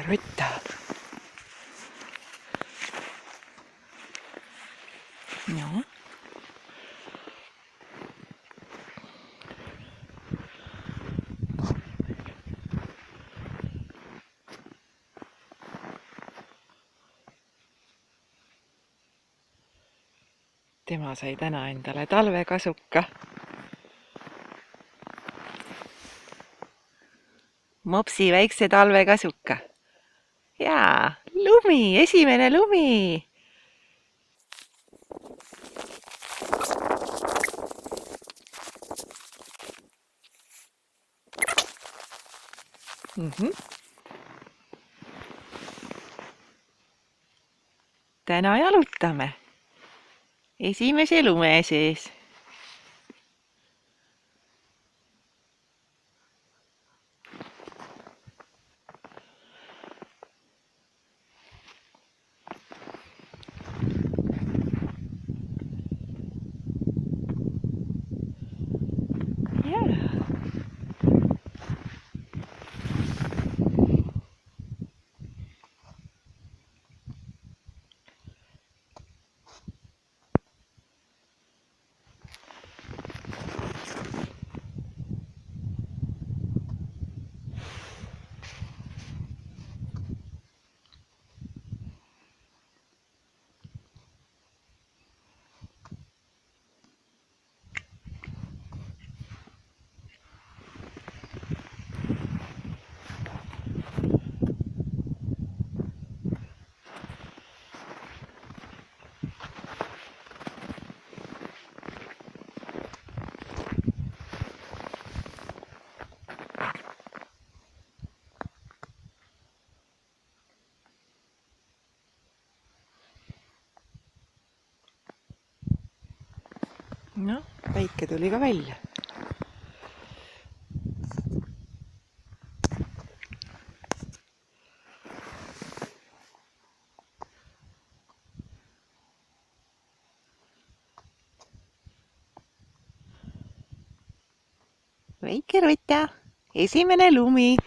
Rotta. No. Tema sai täna endale talvekasuka. Mopsi väikse talvekasuka. Jaa, lumi, esimene lumi. Täna jalutame esimese lume sees. Jaa. No, päike tuli ka välja. Väike Rotta, esimene lumi.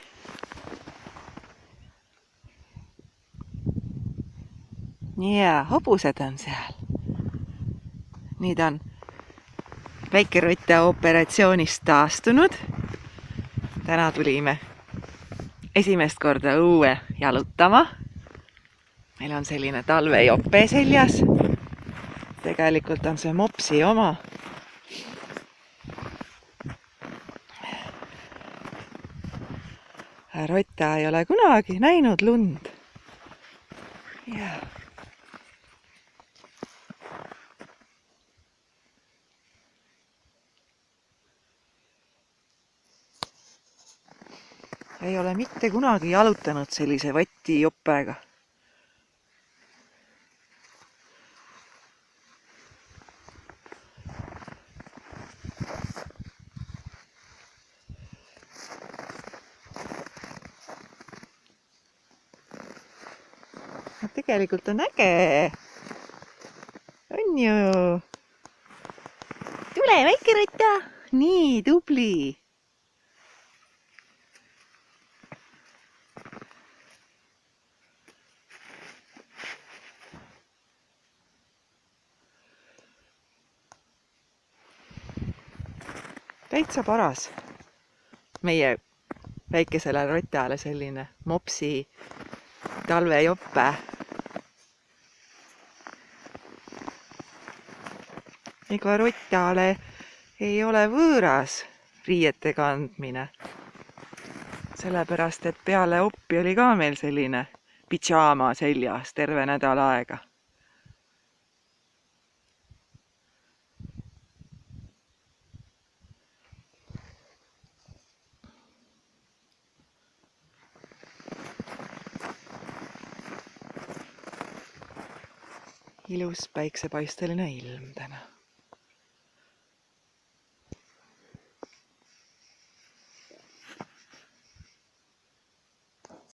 Jaa, hobused on seal. Nüüd on väike Rotta operatsioonist taastunud. Täna tulime esimest korda õue jalutama. Meil on selline talvejope seljas. Tegelikult on see Mopsi oma. Rotta ei ole kunagi näinud lund. Jaa. Ei ole mitte kunagi jalutanud sellise vatijopega. Tegelikult on äge. On ju. Tule, väike Rotta. Nii, tubli. Täitsa paras. Meie väikesele Rottale selline Mopsi talvejope. Ega Rottale ei ole võõras riiete kandmine. Sellepärast, et peale oppi oli ka meil selline pidžaama seljas terve nädal aega. Ilus päiksepaisteline ilm täna.